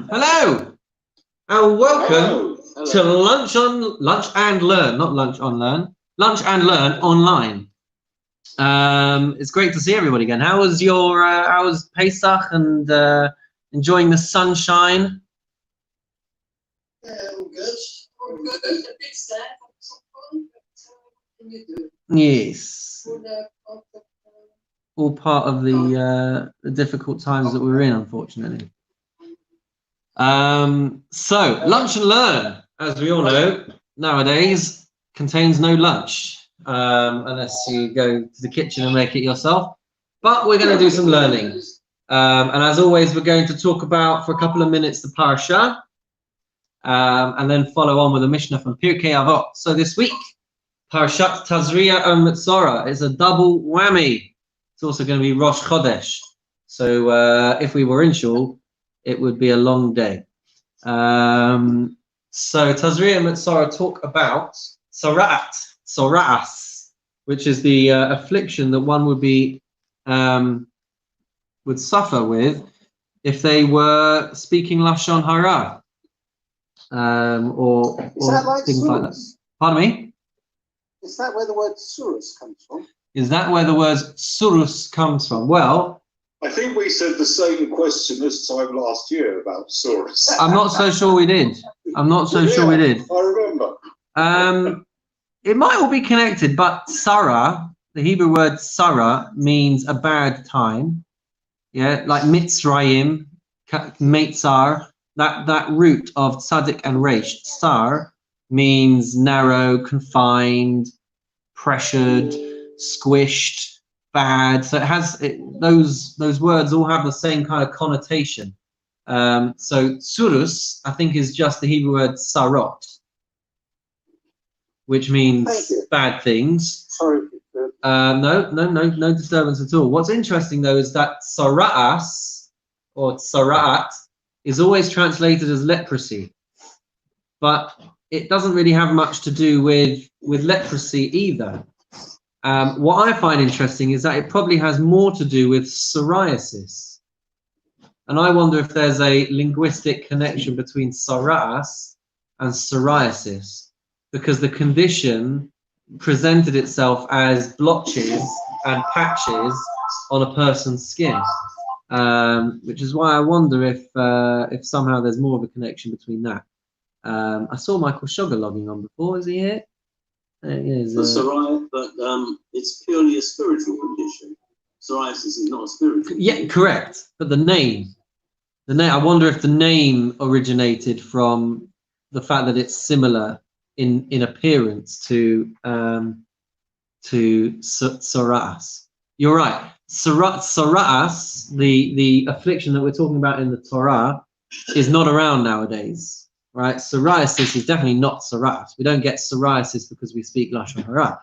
Hello, and welcome Hello. to Lunch and Learn, not Lunch on Learn, Lunch and Learn online. It's great to see everybody again. How was Pesach and enjoying the sunshine? Yeah, all good. All good. A bit sad. Can you do? Yes. All part of the difficult times that we're in, unfortunately. So Lunch and Learn, as we all know, nowadays contains no lunch, unless you go to the kitchen and make it yourself. But we're going to do some learning. And as always, we're going to talk about, for a couple of minutes, the parasha, and then follow on with a Mishnah from Pirkei Avot. So this week, Parashat Tazria and Mitzora is a double whammy. It's also going to be Rosh Chodesh. So if we were in shul, it would be a long day. So Tazria and Mitzora talk about Sora'as, which is the affliction that one would be would suffer with if they were speaking Lashon Hara, or things like that. Pardon me? Is that where the word surus comes from? Is that where the word surus comes from? Well, I think we said the same question this time last year about surus. I'm not so sure we did. Sure we did. I remember. It might all be connected, but Sarah, the Hebrew word Sarah, means a bad time. Yeah, like Mitzrayim, Meitzar, that root of Tzadik and Reish. Sar means narrow, confined, pressured, squished, bad. So it has those words all have the same kind of connotation. So surus, I think, is just the Hebrew word sarot, which means bad things. Sorry. No disturbance at all. What's interesting though is that sara'as or sara'at is always translated as leprosy, but it doesn't really have much to do with leprosy either. What I find interesting is that it probably has more to do with psoriasis. And I wonder if there's a linguistic connection between sara'as and psoriasis, because the condition presented itself as blotches and patches on a person's skin, which is why I wonder if somehow there's more of a connection between that. I saw Michael Sugar logging on before. Is he here? Psoriasis, but it's purely a spiritual condition. Psoriasis is not a spiritual. Yeah, correct. But the name. I wonder if the name originated from the fact that it's similar in appearance to Sora'as. You're right. Sora'as, the affliction that we're talking about in the Torah, is not around nowadays. Right, psoriasis is definitely not Sora'as. We don't get psoriasis because we speak Lashon Hara.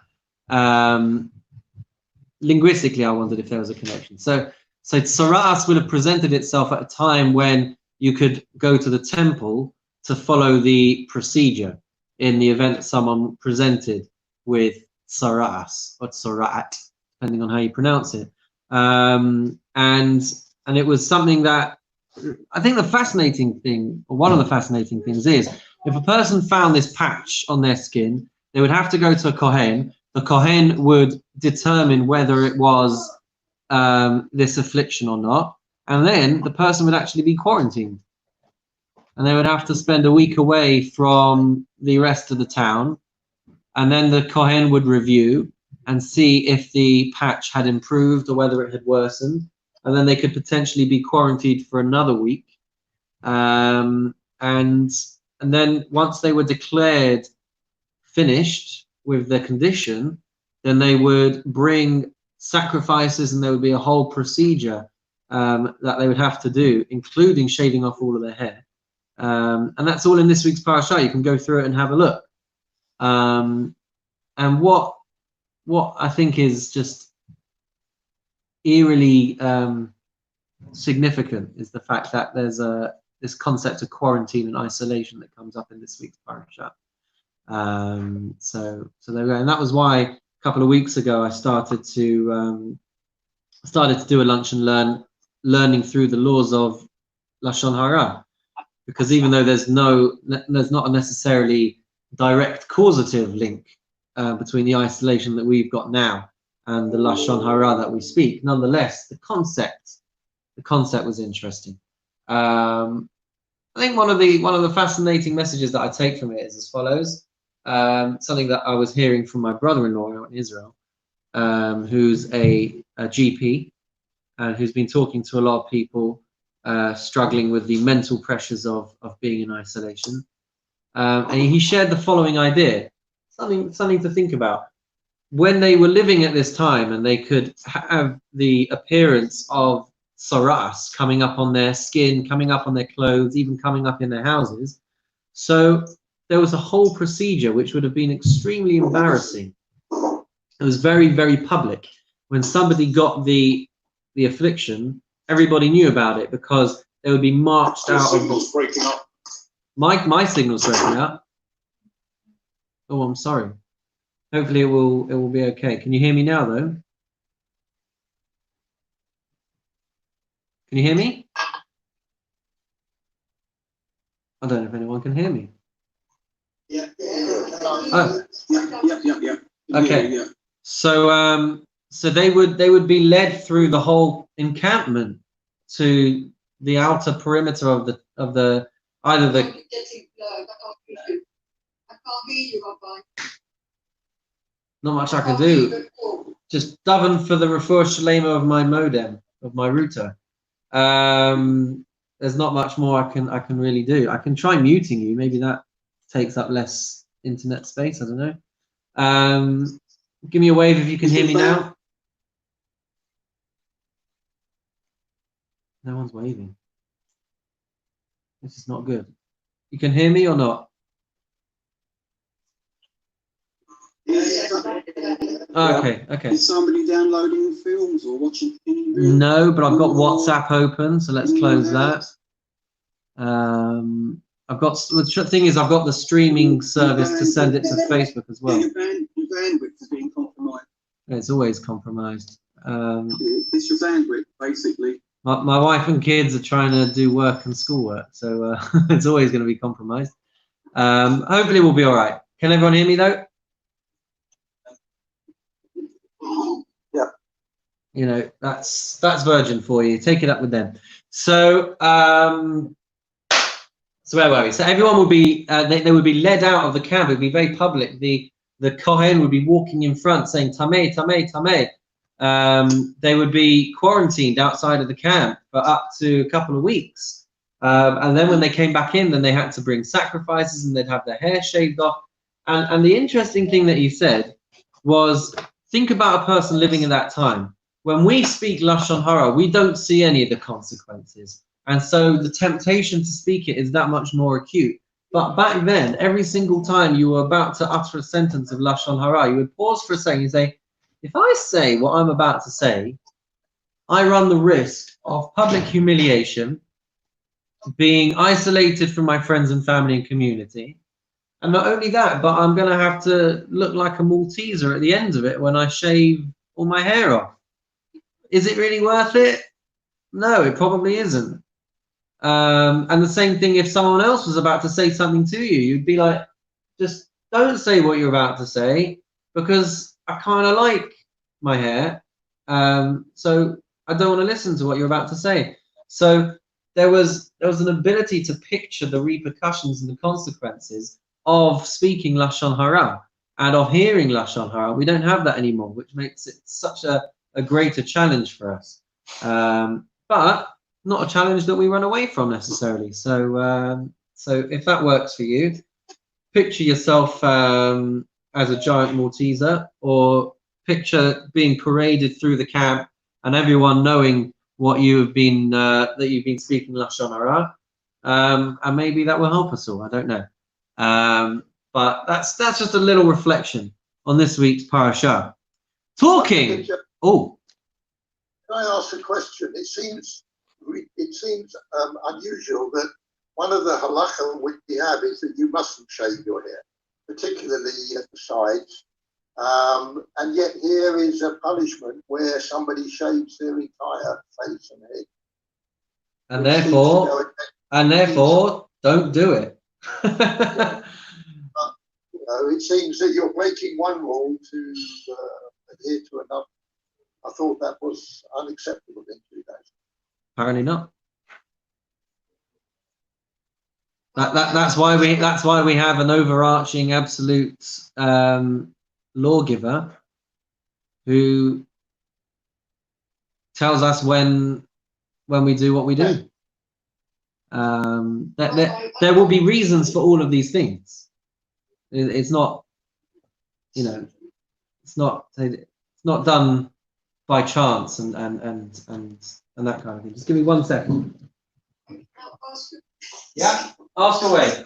Linguistically, I wondered if there was a connection. So Sora'as would have presented itself at a time when you could go to the temple to follow the procedure in the event that someone presented with Sora'as or Sora'at, depending on how you pronounce it. And it was something that I think the fascinating thing, or one of the fascinating things, is if a person found this patch on their skin, they would have to go to a Kohen. The Kohen would determine whether it was this affliction or not, and then the person would actually be quarantined. And they would have to spend a week away from the rest of the town, and then the Kohen would review and see if the patch had improved or whether it had worsened. And then they could potentially be quarantined for another week. And then once they were declared finished with their condition, then they would bring sacrifices, and there would be a whole procedure that they would have to do, including shaving off all of their hair. And that's all in this week's parasha. You can go through it and have a look. And what I think is just eerily significant is the fact that there's this concept of quarantine and isolation that comes up in this week's parasha. So there we go, and that was why a couple of weeks ago I started to do a lunch and learning through the laws of Lashon Hara, because even though there's not a necessarily direct causative link between the isolation that we've got now and the lashon hara that we speak, nonetheless, the concept was interesting. I think one of the fascinating messages that I take from it is as follows. Something that I was hearing from my brother-in-law in Israel, who's a GP and who's been talking to a lot of people struggling with the mental pressures of being in isolation. And he shared the following idea, something to think about. When they were living at this time and they could have the appearance of saras coming up on their skin, coming up on their clothes, even coming up in their houses. So there was a whole procedure which would have been extremely embarrassing. It was very, very public. When somebody got the affliction, everybody knew about it because they would be marched out. Signal's breaking up. My signal's breaking up. Oh, I'm sorry. Hopefully it will be okay. Can you hear me now though? Can you hear me? I don't know if anyone can hear me. Yeah. Oh. Yeah. Okay. Yeah. So so they would be led through the whole encampment to the outer perimeter of the either the. I can't hear you, Rabbi. Not much I can do. Just daven for the refuah shalema of my modem, of my router. There's not much more I can really do. I can try muting you. Maybe that takes up less internet space. I don't know. Give me a wave if you can hear me now. No one's waving. This is not good. You can hear me or not? Okay. Is somebody downloading films or watching TV? No, but I've got WhatsApp open, so let's close that. I've got the thing is I've got the streaming service to send it to Facebook as well. Your bandwidth is being compromised. It's always compromised. It's your bandwidth, basically. My wife and kids are trying to do work and schoolwork, so it's always going to be compromised. Hopefully we'll be all right. Can everyone hear me though? Yeah. You know, that's Virgin for you. Take it up with them. So so where were we? So everyone would be they would be led out of the camp. It would be very public. The Kohen would be walking in front saying Tameh, Tameh, Tameh. They would be quarantined outside of the camp for up to a couple of weeks. And then when they came back in, then they had to bring sacrifices and they'd have their hair shaved off. And the interesting thing that he said was, think about a person living in that time. When we speak Lashon Hara, we don't see any of the consequences. And so the temptation to speak it is that much more acute. But back then, every single time you were about to utter a sentence of Lashon Hara, you would pause for a second and say, if I say what I'm about to say, I run the risk of public humiliation, being isolated from my friends and family and community. And not only that, but I'm going to have to look like a Malteser at the end of it when I shave all my hair off. Is it really worth it? No, it probably isn't. And the same thing if someone else was about to say something to you, you'd be like, just don't say what you're about to say because I kind of like my hair. So I don't want to listen to what you're about to say. So there was an ability to picture the repercussions and the consequences of speaking Lashon Hara and of hearing Lashon Hara. We don't have that anymore, which makes it such a greater challenge for us. But not a challenge that we run away from necessarily. So so if that works for you, picture yourself as a giant Malteser, or picture being paraded through the camp and everyone knowing what you have been that you've been speaking Lashon Hara, and maybe that will help us all. I don't know, but that's just a little reflection on this week's parasha. Talking. Oh, Can I ask a question? It seems unusual that one of the halacha which we have is that you mustn't shave your hair, particularly at the sides. And yet here is a punishment where somebody shaves their entire face and head. and therefore Don't do it. It seems that you're breaking one rule to adhere to another. I thought that was unacceptable in Judaism. Apparently not. That's why we have an overarching absolute lawgiver who tells us when we do what we do. There will be reasons for all of these things. It's not, it's not done by chance and that kind of thing. Just give me 1 second. Yeah, ask away.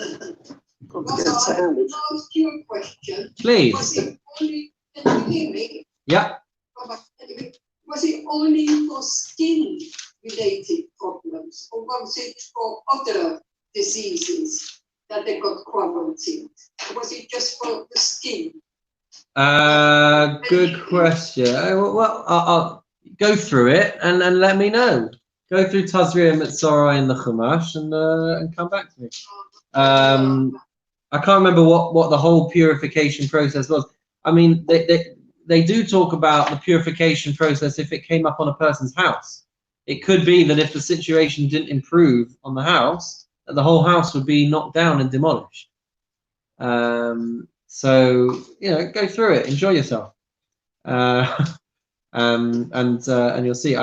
Ask you a question. Please. Was it only, can you hear me? Yeah. Was it only for skin-related problems, or was it for other diseases that they got quarantined? Or was it just for the skin? Good question. Well, I'll go through it and let me know. Go through Tazria Mitzora in the Chumash and come back to me. I can't remember what the whole purification process was. I mean, they do talk about the purification process if it came up on a person's house. It could be that if the situation didn't improve on the house, that the whole house would be knocked down and demolished. So go through it, enjoy yourself, and you'll see.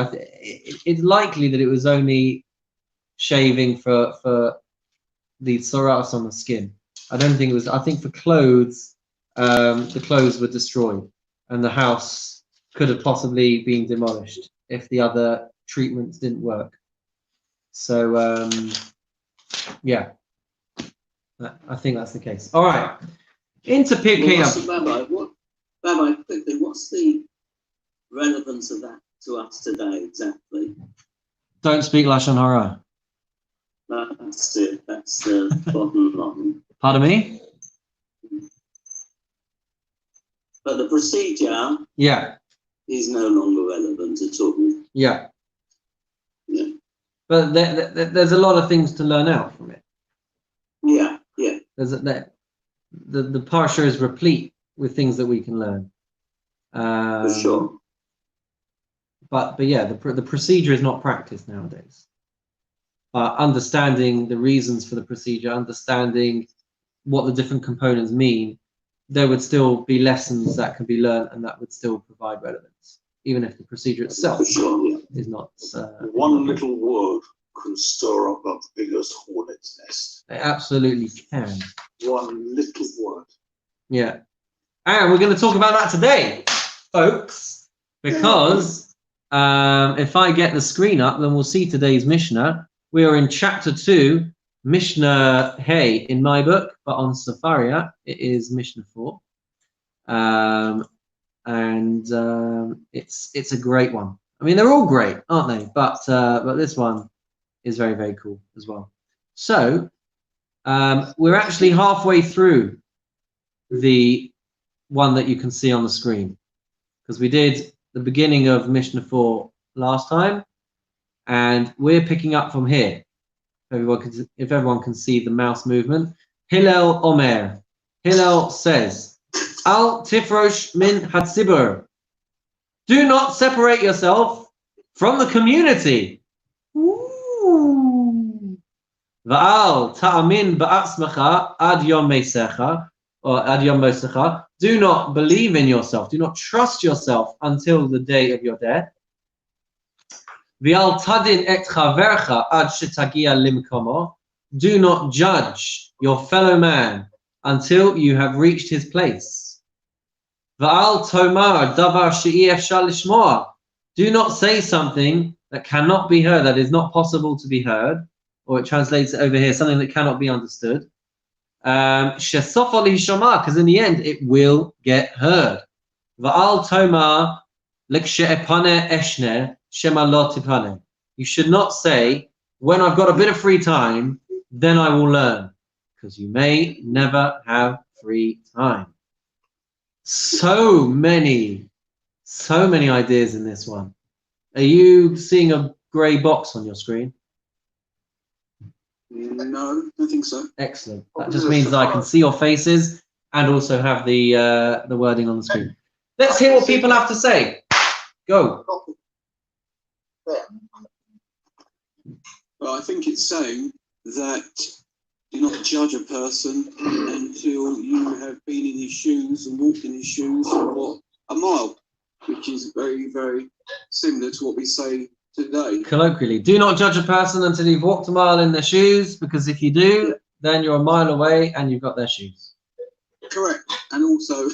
It's likely that it was only shaving for the tzoras on the skin. I don't think it was. I think for clothes, the clothes were destroyed, and the house could have possibly been demolished if the other treatments didn't work. So yeah, I think that's the case. All right, into Pirkei. Rabbi, quickly, what's the relevance of that to us today exactly? Don't speak Lashon Hara. That's it. That's the bottom line. Pardon me? But the procedure, yeah, is no longer relevant at all. Yeah. Yeah. But there's a lot of things to learn out from it. Yeah. There's the parsha is replete with things that we can learn. For sure. But yeah, the procedure is not practiced nowadays. Understanding the reasons for the procedure, understanding what the different components mean, there would still be lessons that can be learned, and that would still provide relevance, even if the procedure itself For sure, yeah. is not. One little word can stir up the biggest hornet's nest. It absolutely can. One little word. Yeah. And we're going to talk about that today, folks, because if I get the screen up, then we'll see today's Mishnah. We are in chapter 2, Mishnah Hey in my book, but on Safaria, it is Mishnah 4. It's a great one. I mean, they're all great, aren't they? But this one is very, very cool as well. So we're actually halfway through the one that you can see on the screen, because we did the beginning of Mishnah 4 last time, and we're picking up from here. If everyone can see the mouse movement. Hillel Omer. Hillel says, Al tifrosh min hatzibur. Do not separate yourself from the community. Va'al ta'amin ba'atzmacha ad yom mesecha, or ad yom mosecha. Do not believe in yourself. Do not trust yourself until the day of your death. V'al tadin et chavercha ad shetagia limkomo. Do not judge your fellow man until you have reached his place. V'al tomar davar she'i efshar lishmoa. Do not say something that cannot be heard, that is not possible to be heard, or it translates it over here, something that cannot be understood. Shesofa lihishama, because in the end it will get heard. V'al tomar l'kshe'epane eshne shema lo tipane. You should not say, when I've got a bit of free time, then I will learn, because you may never have free time. So many ideas in this one. Are you seeing a grey box on your screen? No, I think so. Excellent. That just means that I can see your faces and also have the wording on the screen. Let's hear what people have to say. Go. Well, I think it's saying that do not judge a person until you have been in his shoes and walked in his shoes for a mile, which is very, very similar to what we say today. Colloquially, do not judge a person until you've walked a mile in their shoes, because if you do, then you're a mile away and you've got their shoes. Correct. And also,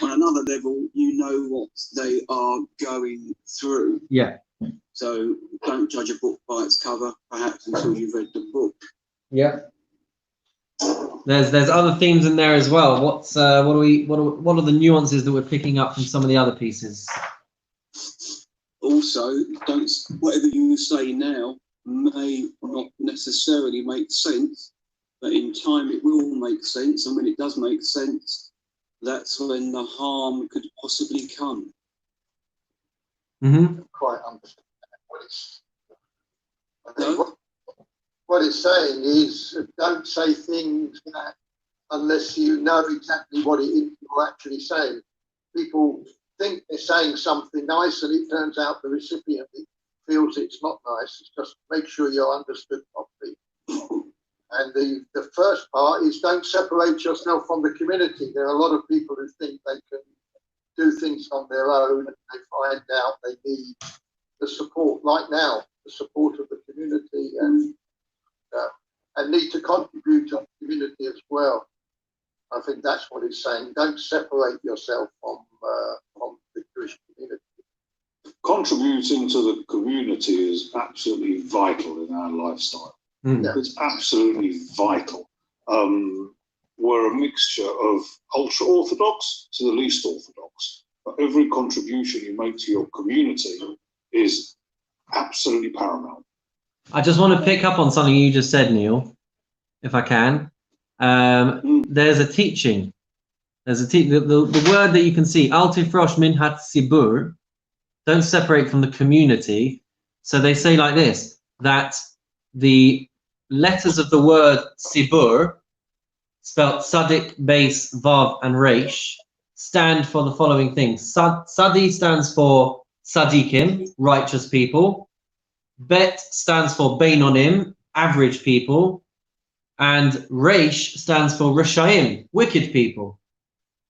on another level, you know what they are going through. Yeah. So don't judge a book by its cover, perhaps, until you've read the book. Yeah. There's other themes in there as well. What are the nuances that we're picking up from some of the other pieces? Also, whatever you say now may not necessarily make sense, but in time it will make sense, and when it does make sense, that's when the harm could possibly come. Mm-hmm. Quite understand what it's saying is don't say things that unless you know exactly what it is you're actually saying. People think they're saying something nice and it turns out the recipient feels it's not nice. It's just make sure you're understood properly. And the first part is don't separate yourself from the community. There are a lot of people who think they can do things on their own and they find out they need the support, like now, the support of the community and need to contribute to the community as well. I think that's what he's saying. Don't separate yourself from the Jewish community. Contributing to the community is absolutely vital in our lifestyle. Mm. It's absolutely vital. We're a mixture of ultra-Orthodox to the least Orthodox. But every contribution you make to your community is absolutely paramount. I just want to pick up on something you just said, Neil, if I can. There's a teaching. The word that you can see, Al tifrosh min hatzibur, don't separate from the community. So they say like this, that the letters of the word sibur, spelled sadik, base, vav, and reish, stand for the following things. Sadi stands for sadikim, righteous people. Bet stands for beinonim, average people. And reish stands for rishayim, wicked people.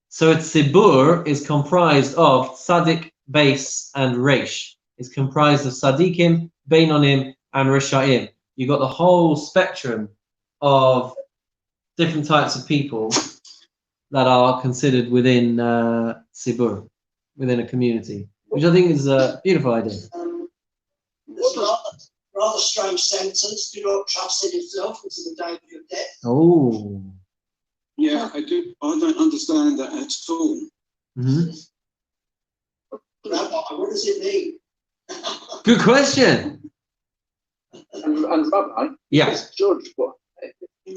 So its sibur is comprised of sadik, base, and reish. It's comprised of sadikim, beinonim, and rishayim. You've got the whole spectrum of different types of people that are considered within sibur, within a community, which I think is a beautiful idea. There's rather strange sentence. Do not trust in yourself until the day of your death. Oh. Yeah, I don't understand that at all. Mm-hmm. Rabbi, what does it mean? Good question. And Rabbi, Yes. judge, but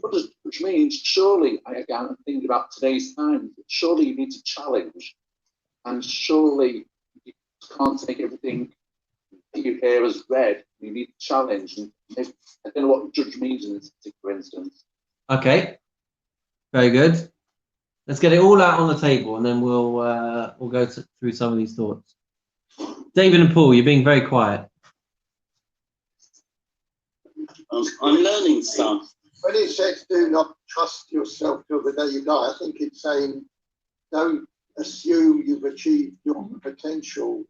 what does judge mean? Surely, I'm thinking about today's time, surely you need to challenge, and surely you can't take everything that you hear as read. You need to challenge. And I don't know what judge means in this particular instance. Okay. Very good. Let's get it all out on the table, and then we'll go through some of these thoughts. David and Paul, you're being very quiet. I'm learning stuff. When it says do not trust yourself till the day you die, I think it's saying don't assume you've achieved your potential.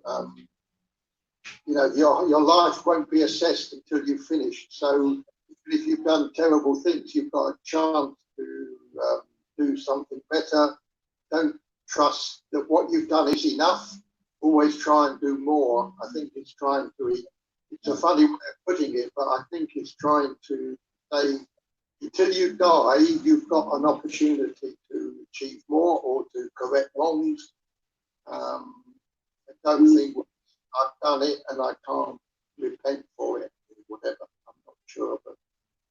Your life won't be assessed until you've finished. So if you've done terrible things, you've got a chance to do something better. Don't trust that what you've done is enough. Always try and do more. I think it's trying to, it's a funny way of putting it, but I think it's trying to say, until you die, you've got an opportunity to achieve more or to correct wrongs. I don't think I've done it and I can't repent for it, or whatever. I'm not sure, but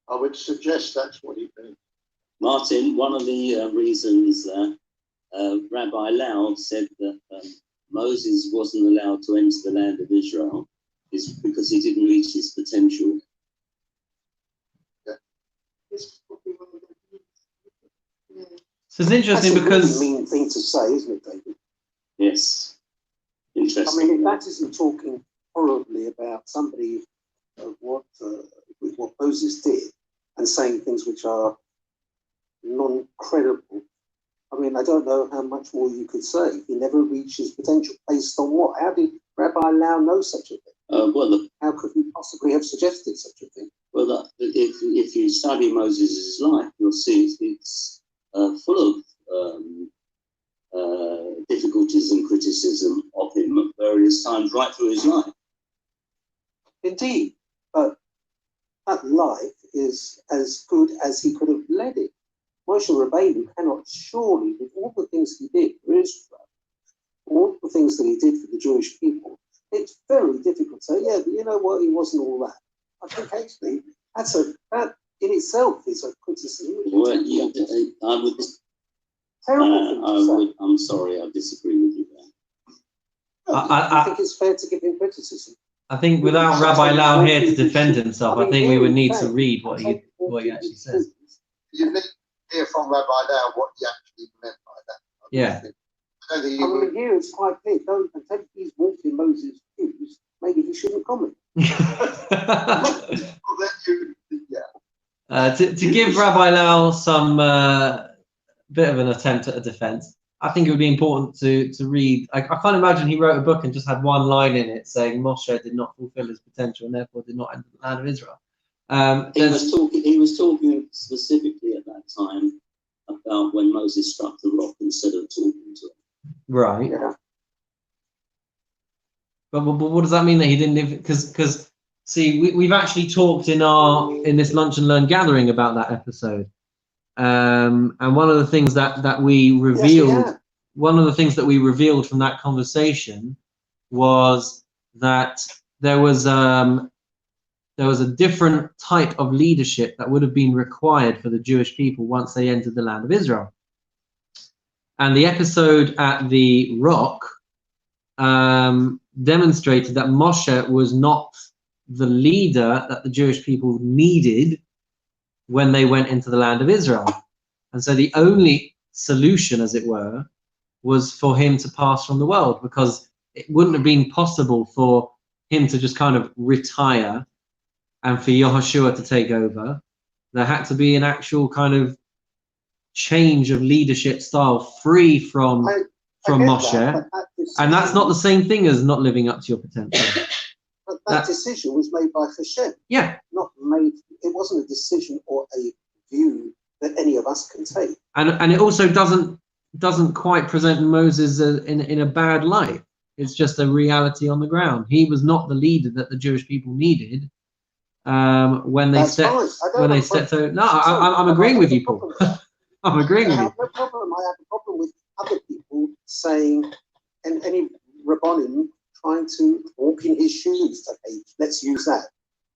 I would suggest that's what he means. Martin, one of the reasons Rabbi Loud said that Moses wasn't allowed to enter the land of Israel is because he didn't reach his potential. So it's interesting That's because a really mean thing to say, isn't it, David? Yes. I Interesting. mean, if that isn't talking horribly about somebody of what Moses did and saying things which are non-credible, I mean, I don't know how much more you could say. He never reached his potential. Based on what? How did Rabbi Lau know such a thing? How could he possibly have suggested such a thing? Well, if you study Moses' life, you'll see it's full of difficulties and criticism of him at various times right through his life. Indeed, but that life is as good as he could have led it. Moshe Rabbeinu cannot surely, with all the things he did for Israel, all the things that he did for the Jewish people, it's very difficult to say, yeah, but you know what, he wasn't all that. I think actually that in itself is a criticism. Well, I would. Terrible thing to say. I'm sorry, I disagree with you there. I think it's fair to give him criticism. I think without Rabbi Lau here to defend himself, I think we would need to read what he actually says. You need to hear from Rabbi Lau what he actually meant by that. Yeah. I don't think he I mean, would. here it's quite clear. Don't until he's walked in Moses' shoes, maybe he shouldn't comment. Well, then yeah. To give Rabbi Lau some bit of an attempt at a defense, I think it would be important to read. I can't imagine he wrote a book and just had one line in it saying Moshe did not fulfill his potential and therefore did not enter the land of Israel. He was talking specifically at that time about when Moses struck the rock instead of talking to him. Right. Yeah. But what does that mean that he didn't live? Because see, we've actually talked in this lunch and learn gathering about that episode. And one of the things that we revealed, Yes, one of the things that we revealed from that conversation was that there was a different type of leadership that would have been required for the Jewish people once they entered the land of Israel. And the episode at the rock demonstrated that Moshe was not the leader that the Jewish people needed when they went into the land of Israel. And so the only solution, as it were, was for him to pass from the world, because it wouldn't have been possible for him to just kind of retire and for Yehoshua to take over. There had to be an actual kind of change of leadership style free from Moshe. And that's not the same thing as not living up to your potential. But that decision was made by Hashem. Yeah. Not made. It wasn't a decision or a view that any of us can take. And it also doesn't quite present Moses in a bad light. It's just a reality on the ground. He was not the leader that the Jewish people needed when they stepped over. No, I'm agreeing with you, Paul. I'm agreeing with you. I have no problem. I have a problem with other people saying, and any Rabbonim trying to walk in his shoes. Okay, let's use that.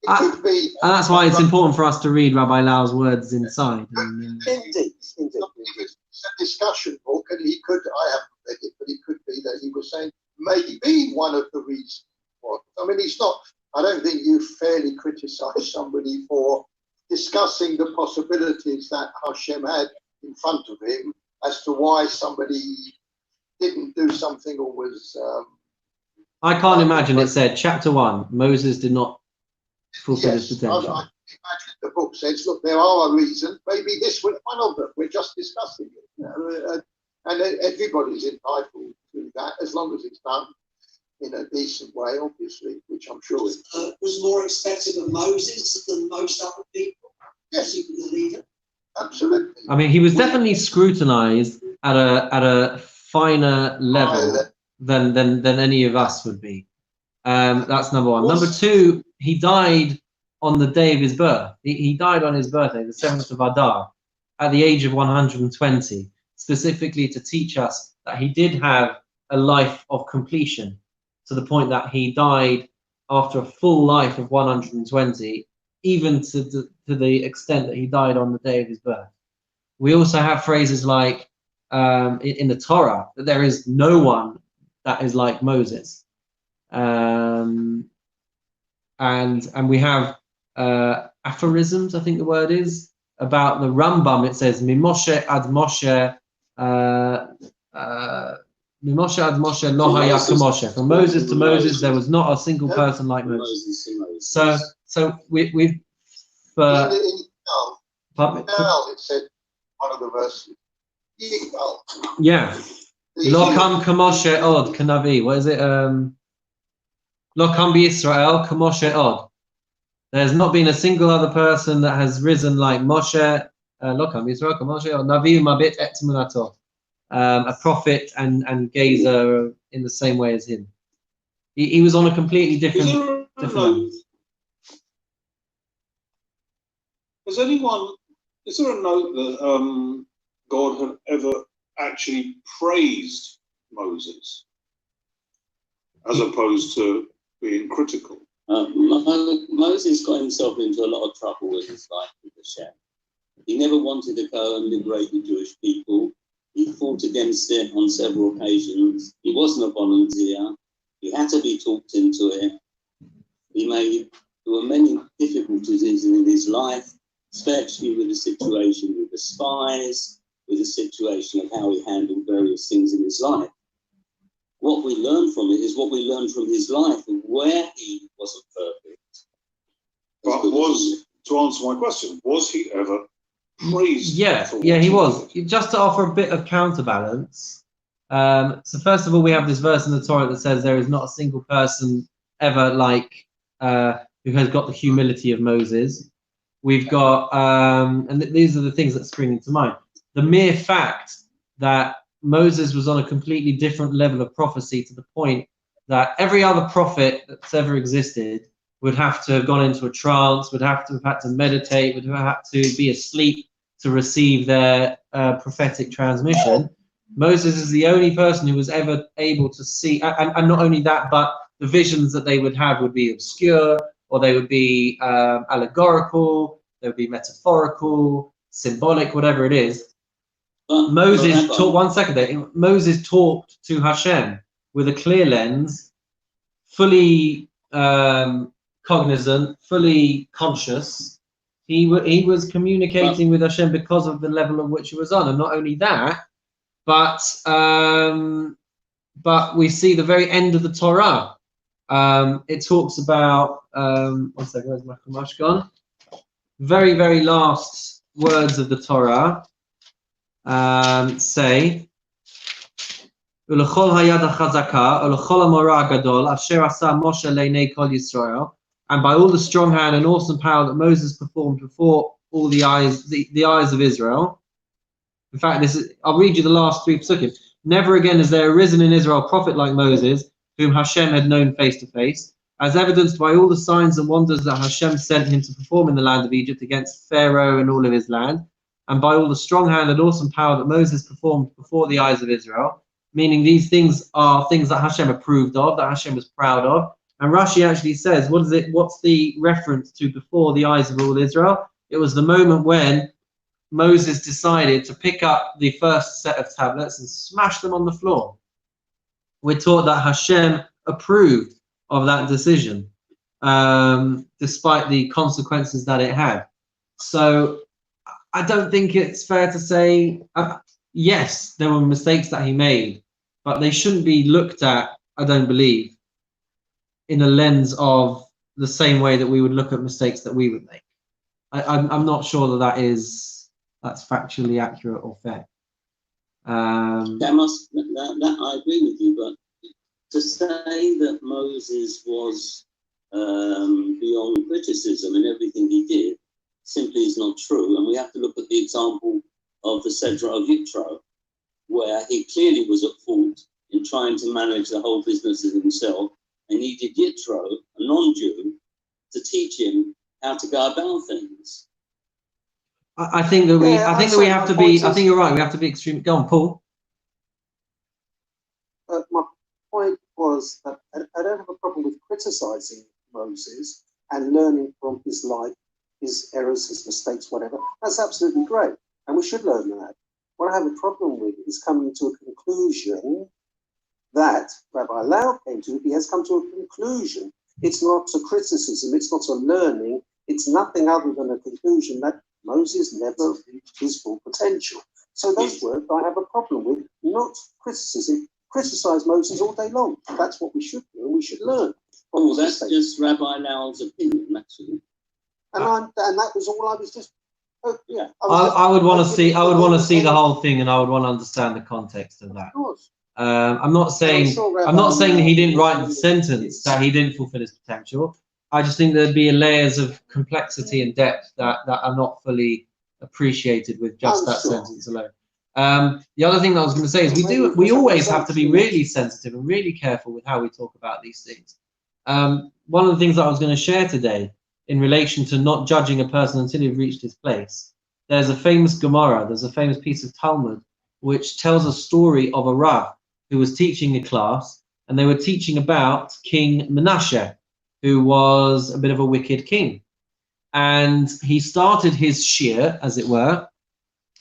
It could be. And that's why it's important for us to read Rabbi Lau's words inside. Indeed. It's a discussion book, and he could. I haven't read it, but it could be that he was saying maybe one of the reasons. I mean, he's not. I don't think you fairly criticise somebody for discussing the possibilities that Hashem had in front of him as to why somebody didn't do something or was. I can't imagine it said, chapter 1, Moses did not fulfill his potential. I imagine the book says, look, there are reasons. Maybe this was one of them. We're just discussing it. You know, and everybody's entitled to that as long as it's done in a decent way, obviously, which I'm sure is. Was more expected of Moses than most other people. Yes, He was the leader. absolutely. I mean, he was definitely scrutinized at a finer level than any of us would be. That's number one. Number two, he died on the day of his birth. He died on his birthday, the 7th of Adar, at the age of 120, specifically to teach us that he did have a life of completion, to the point that he died after a full life of 120, even to the extent that he died on the day of his birth. We also have phrases like in the Torah that there is no one that is like Moses, and we have aphorisms, I think the word is, about the Rambam. It says, "Mimoshe ad Moshe Moshe ad Moshe lo haya k'Moshe. From Moses to Moses, there was not a single person like Moses. So we've Isn't it in Ygal? It said one of the verses. Ygal. Yeah. Lo kam k'Moshe od k'Navi. What is it? Lo kam b'Yisrael k'Moshe od. There's not been a single other person that has risen like Moshe. Lo kam b'Yisrael k'Moshe od. Navi mabit et tmunato. A prophet and gazer in the same way as him. He was on a completely different level. Is there a note that God had ever actually praised Moses as opposed to being critical? Moses got himself into a lot of trouble with his life with Hashem. He never wanted to go and liberate the Jewish people. He fought against it on several occasions. He wasn't a volunteer. He had to be talked into it. There were many difficulties in his life, especially with the situation with the spies, with the situation of how he handled various things in his life. What we learn from it is what we learn from his life and where he wasn't perfect. But to answer my question, was he ever praised? Yeah, he was. Just to offer a bit of counterbalance. So first of all, we have this verse in the Torah that says there is not a single person ever like who has got the humility of Moses. We've got, and these are the things that spring into mind. The mere fact that Moses was on a completely different level of prophecy to the point that every other prophet that's ever existed would have to have gone into a trance, would have to have had to meditate, would have had to be asleep to receive their prophetic transmission. Moses is the only person who was ever able to see, and not only that, but the visions that they would have would be obscure, or they would be allegorical, they would be metaphorical, symbolic, whatever it is. Moses talked to Hashem with a clear lens, fully cognizant, fully conscious. He was communicating with Hashem because of the level of which he was on, and not only that, but we see the very end of the Torah. It talks about one second, where's my Chumash gone? Very, very last words of the Torah say, "Ulechol hayad hachazaka, ulechol hamora hagadol, asher asa Moshe leinei kol Yisrael," and by all the strong hand and awesome power that Moses performed before all the eyes of Israel. In fact, I'll read you the last three psukim. Never again has there arisen in Israel a prophet like Moses, whom Hashem had known face to face, as evidenced by all the signs and wonders that Hashem sent him to perform in the land of Egypt against Pharaoh and all of his land, and by all the strong hand and awesome power that Moses performed before the eyes of Israel. Meaning these things are things that Hashem approved of, that Hashem was proud of. And Rashi actually says, what's the reference to before the eyes of all Israel? It was the moment when Moses decided to pick up the first set of tablets and smash them on the floor. We're taught that Hashem approved of that decision, despite the consequences that it had. So I don't think it's fair to say, yes, there were mistakes that he made, but they shouldn't be looked at, I don't believe, in a lens of the same way that we would look at mistakes that we would make. I'm not sure that's factually accurate or fair. I agree with you, but to say that Moses was beyond criticism in everything he did simply is not true. And we have to look at the example of the Sedra of Yitro, where he clearly was at fault in trying to manage the whole business of himself, and he needed Yitro, a non-Jew, to teach him how to go about things. I think that we have to be. I think you're right. We have to be extremely. Go on, Paul. My point was that I don't have a problem with criticizing Moses and learning from his life, his errors, his mistakes, whatever. That's absolutely great, and we should learn that. What I have a problem with is coming to a conclusion that Rabbi Lau came to. He has come to a conclusion. It's not a criticism. It's not a learning. It's nothing other than a conclusion that Moses never reached his full potential. So those words I have a problem with, not criticism. Criticize Moses all day long. That's what we should do, and we should learn. Oh, that's just Rabbi Lowell's opinion, actually. And that was all I was just. Oh, yeah. I would want to see. I would want to see the whole thing, and I would want to understand the context of that. Of course. I'm not saying. I'm not saying that he didn't write the sentence, that he didn't fulfill his potential. I just think there'd be layers of complexity and depth that are not fully appreciated with just that sentence alone. The other thing that I was going to say is we always have to be really sensitive and really careful with how we talk about these things. One of the things that I was going to share today in relation to not judging a person until you've reached his place, there's a famous Gemara, there's a famous piece of Talmud which tells a story of a Rav who was teaching a class, and they were teaching about King Menashe, who was a bit of a wicked king. And he started his shiur, as it were,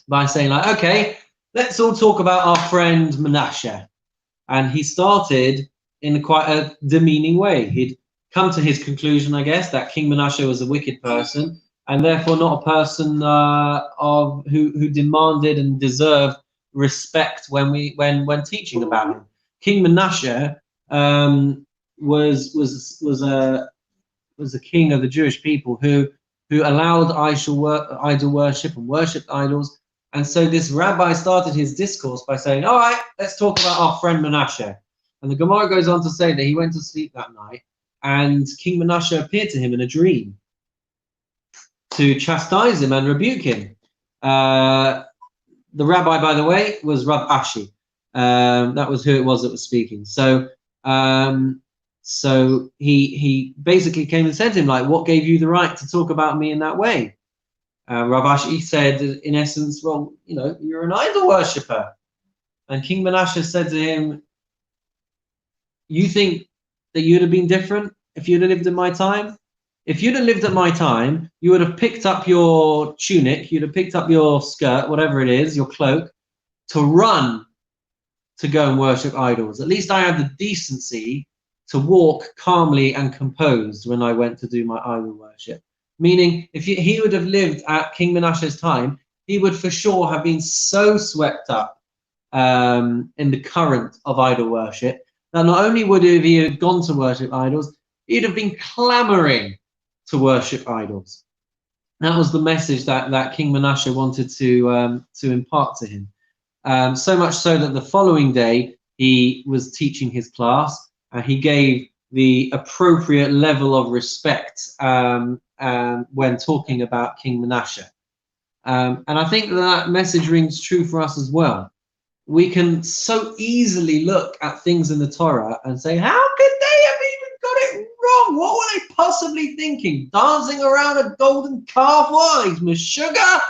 by saying, like, okay, let's all talk about our friend Menashe. And he started in quite a demeaning way. He'd come to his conclusion, I guess, that King Menashe was a wicked person, and therefore not a person who demanded and deserved respect when teaching about him. King Menashe was a king of the Jewish people who allowed idol worship and worshipped idols. And so this rabbi started his discourse by saying, all right, let's talk about our friend Menashe. And the Gemara goes on to say that he went to sleep that night, and King Menashe appeared to him in a dream to chastise him and rebuke him. The rabbi, by the way, was Rav Ashi. That was who it was that was speaking. So he basically came and said to him, like, what gave you the right to talk about me in that way? Rav Ashi said, in essence, well, you're an idol worshipper. And King Menashe said to him, you think that you'd have been different if you'd have lived in my time? If you'd have lived at my time, you would have picked up your tunic, you'd have picked up your skirt, whatever it is, your cloak, to run to go and worship idols. At least I had the decency to walk calmly and composed when I went to do my idol worship. Meaning, if he would have lived at King Menashe's time, he would for sure have been so swept up in the current of idol worship that not only would he have gone to worship idols, he'd have been clamoring to worship idols. That was the message that King Menashe wanted to impart to him. So much so that the following day he was teaching his class, and he gave the appropriate level of respect when talking about King Menashe. And I think that message rings true for us as well. We can so easily look at things in the Torah and say, how could they have even got it wrong? What were they possibly thinking? Dancing around a golden calf? Why? Meshuggah?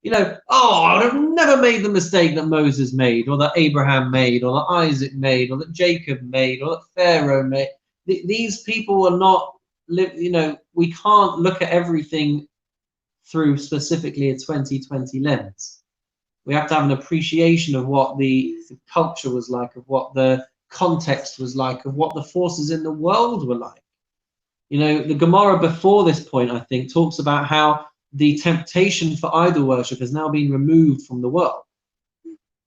I would have never made the mistake that Moses made, or that Abraham made, or that Isaac made, or that Jacob made, or that Pharaoh made. These people are not, we can't look at everything through specifically a 2020 lens. We have to have an appreciation of what the culture was like, of what the context was like, of what the forces in the world were like. The Gemara before this point, I think, talks about how the temptation for idol worship has now been removed from the world.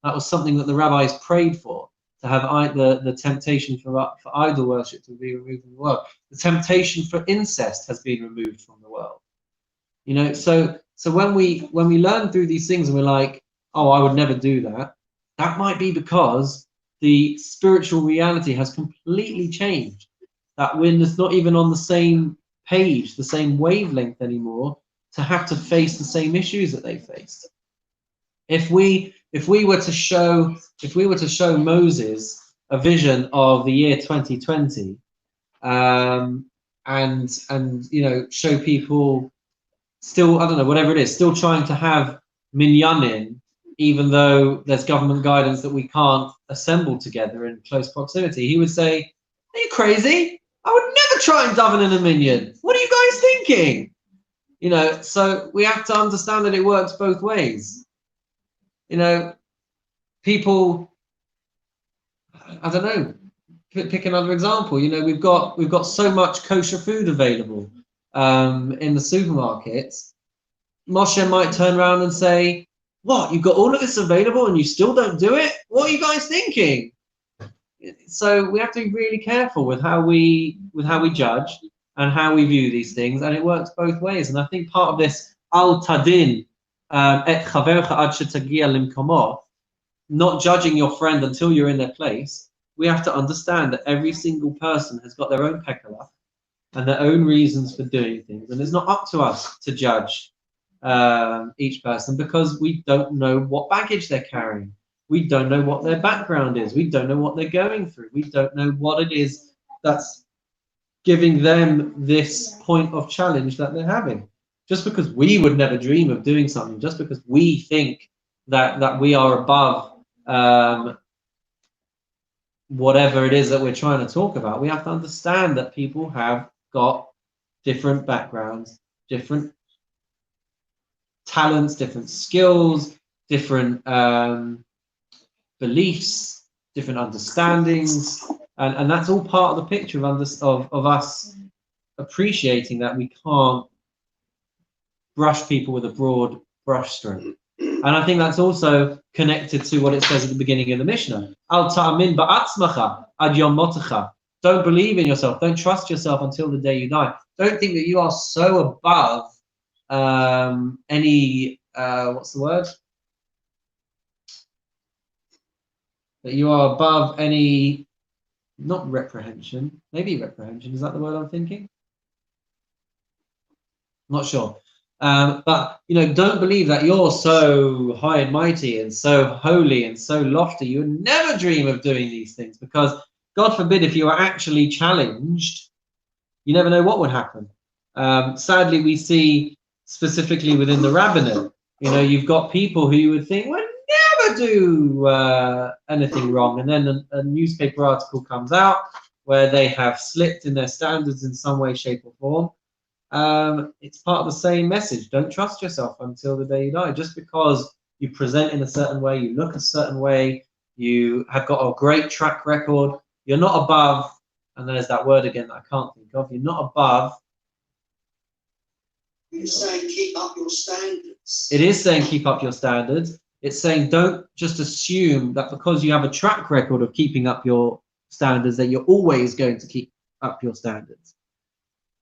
That was something that the rabbis prayed for, to have the temptation for idol worship to be removed from the world. The temptation for incest has been removed from the world. So when we learn through these things and we're like, oh, I would never do that, that might be because the spiritual reality has completely changed. That we're just not even on the same page, the same wavelength anymore, to have to face the same issues that they faced. If we were to show Moses a vision of the year 2020, and show people still, I don't know, whatever it is, still trying to have minyanin, even though there's government guidance that we can't assemble together in close proximity, he would say, are you crazy? I would never try and daven in a minyan. What are you guys thinking? So we have to understand that it works both ways. People, I don't know, pick another example. We've got so much kosher food available in the supermarkets. Moshe might turn around and say, what, you've got all of this available and you still don't do it? What are you guys thinking? So we have to be really careful with how we judge and how we view these things, and it works both ways. And I think part of this al tadin et chavercha ad shetagia limkomo, not judging your friend until you're in their place, we have to understand that every single person has got their own pekala and their own reasons for doing things, and it's not up to us to judge each person, because we don't know what baggage they're carrying. We don't know what their background is. We don't know what they're going through. We don't know what it is that's giving them this point of challenge that they're having. Just because we would never dream of doing something, just because we think that we are above whatever it is that we're trying to talk about, we have to understand that people have got different backgrounds, different talents, different skills, different beliefs, different understandings, and that's all part of the picture of us appreciating that we can't brush people with a broad brushstroke. And I think that's also connected to what it says at the beginning of the Mishnah. Al ta'amin ba'atzmacha ad yom motecha. Don't believe in yourself. Don't trust yourself until the day you die. Don't think that you are so above any what's the word? That you are above any, not reprehension, maybe reprehension, is that the word I'm thinking? Not sure. But, you know, don't believe that you're so high and mighty and so holy and so lofty. You would never dream of doing these things, because God forbid, if you are actually challenged, you never know what would happen. Sadly, we see specifically within the rabbinate, you know, you've got people who you would think would never do anything wrong, and then a newspaper article comes out where they have slipped in their standards in some way, shape or form. It's part of the same message. Don't trust yourself until the day you die. Just because you present in a certain way, you look a certain way, you have got a great track record, you're not above, and there's that word again that I can't think of, you're not above. You're saying keep up your standards. It is saying keep up your standards. It's saying don't just assume that because you have a track record of keeping up your standards that you're always going to keep up your standards.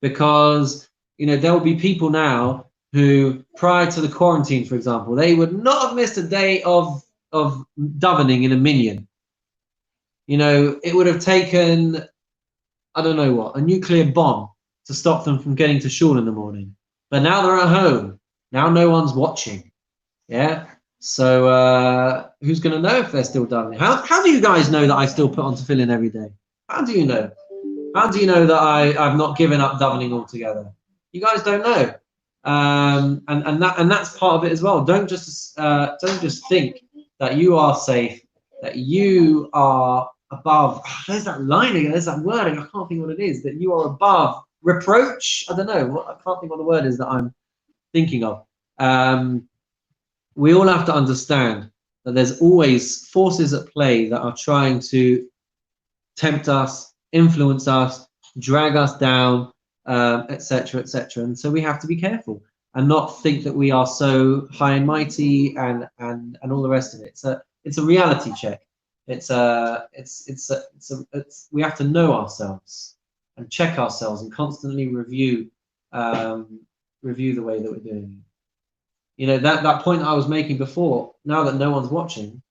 Because, you know, there will be people now who, prior to the quarantine, for example, they would not have missed a day of davening in a minyan. You know, it would have taken, I don't know what, a nuclear bomb to stop them from getting to shul in the morning. But now they're at home. Now no one's watching. Yeah? So who's going to know if they're still davening? How do you guys know that I still put on tefillin every day? How do you know? How do you know that I've not given up davening altogether? You guys don't know. And that's part of it as well. Don't just think that you are safe, that you are above. There's that line again. There's that word. I can't think what it is. That you are above reproach. I don't know. I can't think what the word is that I'm thinking of. We all have to understand that there's always forces at play that are trying to tempt us, influence us, drag us down, etc., etc. And so we have to be careful and not think that we are so high and mighty and all the rest of it. It's a reality check. We have to know ourselves and check ourselves and constantly review the way that we're doing it. You know, that point that I was making before, now that no one's watching,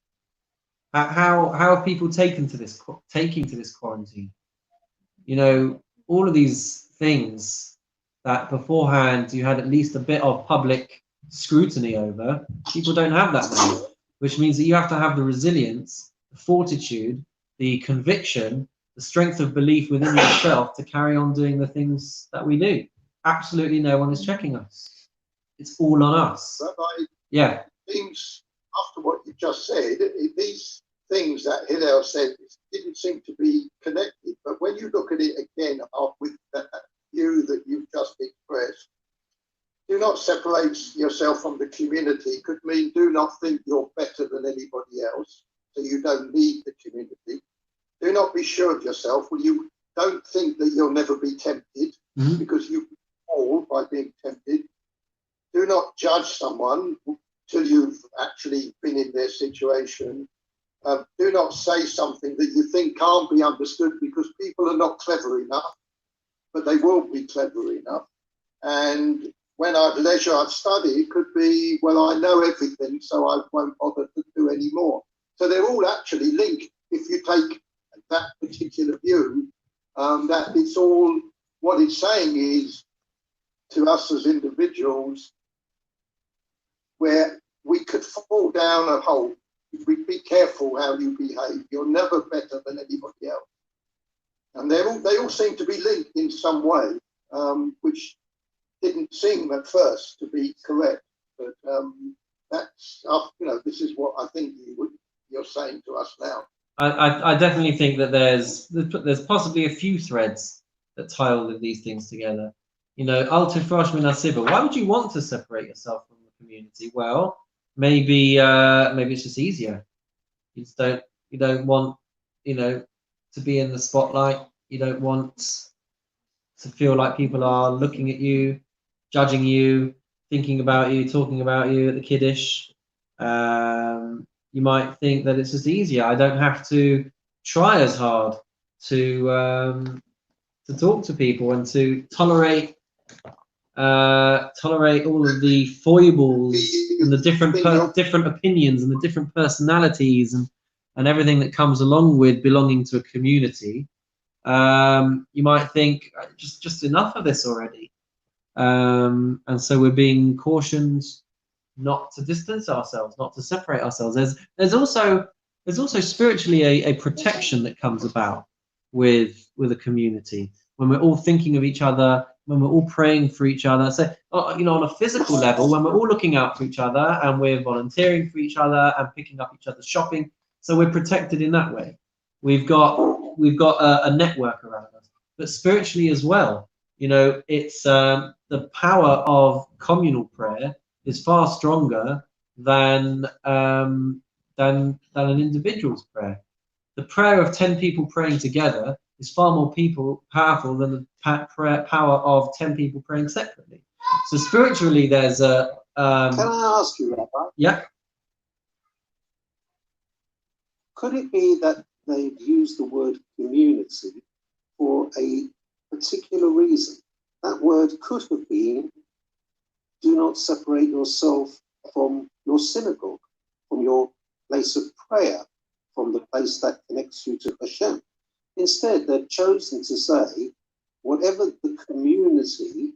how have people taking to this quarantine? You know, all of these things that beforehand you had at least a bit of public scrutiny over, people don't have that now, which means that you have to have the resilience, the fortitude, the conviction, the strength of belief within yourself to carry on doing the things that we do. Absolutely no one is checking us. It's all on us. Rabbi, yeah. Things after what you just said, these things that Hillel said didn't seem to be connected. But when you look at it again with that view that you've just expressed, do not separate yourself from the community could mean do not think you're better than anybody else, so you don't need the community. Do not be sure of yourself. Well, you don't think that you'll never be tempted because you fall by being tempted. Do not judge someone till you've actually been in their situation. Do not say something that you think can't be understood, because people are not clever enough, but they will be clever enough. And when I've leisure, I've studied, it could be, well, I know everything, so I won't bother to do any more. So they're all actually linked. If you take that particular view, that it's all, what it's saying is to us as individuals, where we could fall down a hole. Be careful how you behave. You're never better than anybody else. And they all seem to be linked in some way, which didn't seem at first to be correct. But that's, this is what I think you're saying to us now. I definitely think that there's possibly a few threads that tie all of these things together. Al tifrosh min hasiba. Why would you want to separate yourself from the community? Well, maybe it's just easier. You don't want to be in the spotlight. You don't want to feel like people are looking at you, judging you, thinking about you, talking about you at the kiddush. You might think that it's just easier. I don't have to try as hard to talk to people and to tolerate all of the foibles and the different opinions and the different personalities and everything that comes along with belonging to a community. You might think just enough of this already, and so we're being cautioned not to distance ourselves, not to separate ourselves. There's also spiritually a protection that comes about with a community when we're all thinking of each other, when we're all praying for each other. So on a physical level, when we're all looking out for each other and we're volunteering for each other and picking up each other's shopping, so we're protected in that way. We've got a network around us, but spiritually as well. It's the power of communal prayer is far stronger than an individual's prayer. The prayer of 10 people praying together is far more powerful than the power of 10 people praying separately. So spiritually, there's a. Can I ask you, Rabbi? Yeah. Could it be that they've used the word community for a particular reason? That word could have been, do not separate yourself from your synagogue, from your place of prayer, from the place that connects you to Hashem. Instead, they've chosen to say, whatever the community,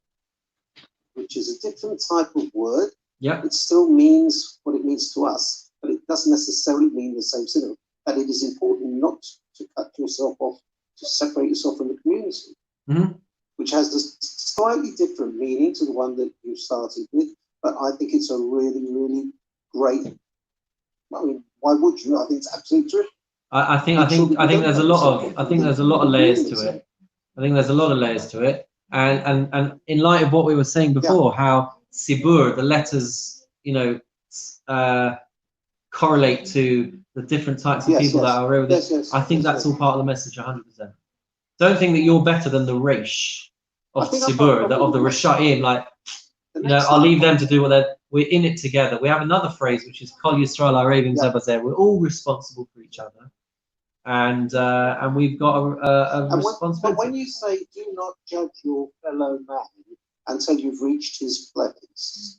which is a different type of word, it still means what it means to us, but it doesn't necessarily mean the same synagogue. That it is important not to cut yourself off, to separate yourself from the community, which has a slightly different meaning to the one that you started with. But I think it's a really, really great. I mean, why would you? I think it's absolutely true. I think there's a lot of layers to it. I think there's a lot of layers to it, and in light of what we were saying before, how sibur, the letters, correlate to the different types of people that are over there. I think that's all part of the message, 100%. Don't think that you're better than the Reish of Sibur, of the Risha'im. I'll leave them to do what we're in it together. We have another phrase which is Kol Yisrael Arevim Zeh B'Zeh. We're all responsible for each other, and we've got a responsibility. But when you say do not judge your fellow man until you've reached his place,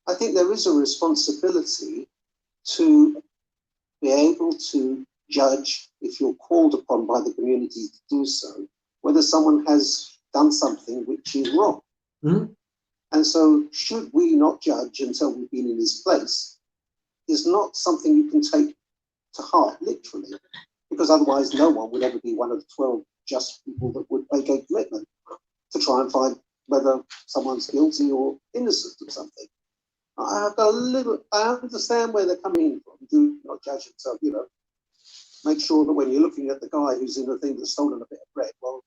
I think there is a responsibility to be able to judge, if you're called upon by the community to do so, whether someone has done something which is wrong. And so should we not judge until we've been in his place is not something you can take to heart, literally, because otherwise no one would ever be one of the 12 just people that would make a commitment to try and find whether someone's guilty or innocent of something. I understand where they're coming from. Do not judge yourself, Make sure that when you're looking at the guy who's in the thing that's stolen a bit of bread, well,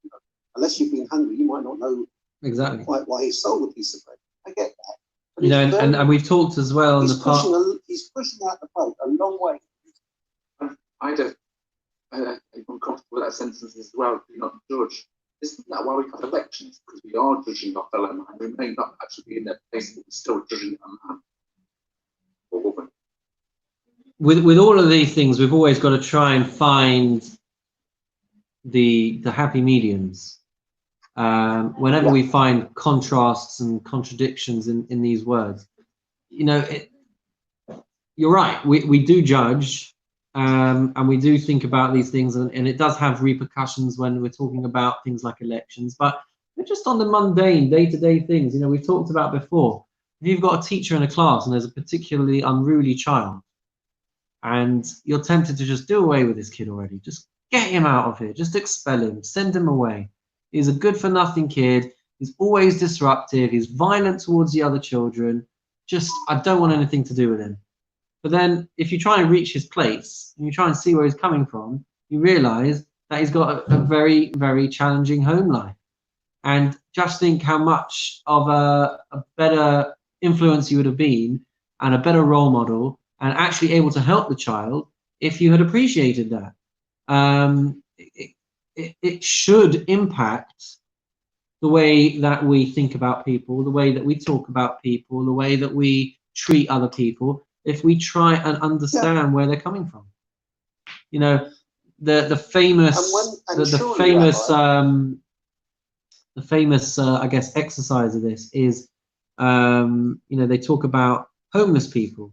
unless you've been hungry, you might not know exactly quite why he stole the piece of bread. I get that. But and we've talked as well in the past. He's pushing out the boat a long way. I'm uncomfortable with that sentence as well. Do not judge. Isn't that why we have elections? Because we are judging our fellow man. We may not actually be in that place, but we're still judging a man. with all of these things, we've always got to try and find the happy mediums. Whenever we find contrasts and contradictions in these words, you know, you're right. We do judge, and we do think about these things, and it does have repercussions when we're talking about things like elections. But we're just on the mundane, day-to-day things. You know, we've talked about before. If you've got a teacher in a class and there's a particularly unruly child, and you're tempted to just do away with this kid already, just get him out of here, just expel him, send him away. He's a good-for-nothing kid. He's always disruptive. He's violent towards the other children. Just, I don't want anything to do with him. But then if you try and reach his place and you try and see where he's coming from, you realize that he's got a very, very challenging home life. And just think how much of a better influence you would have been and a better role model and actually able to help the child if you had appreciated that. It should impact the way that we think about people, the way that we talk about people, the way that we treat other people, if we try and understand where they're coming from. You know, the famous I guess exercise of this is you know, they talk about homeless people.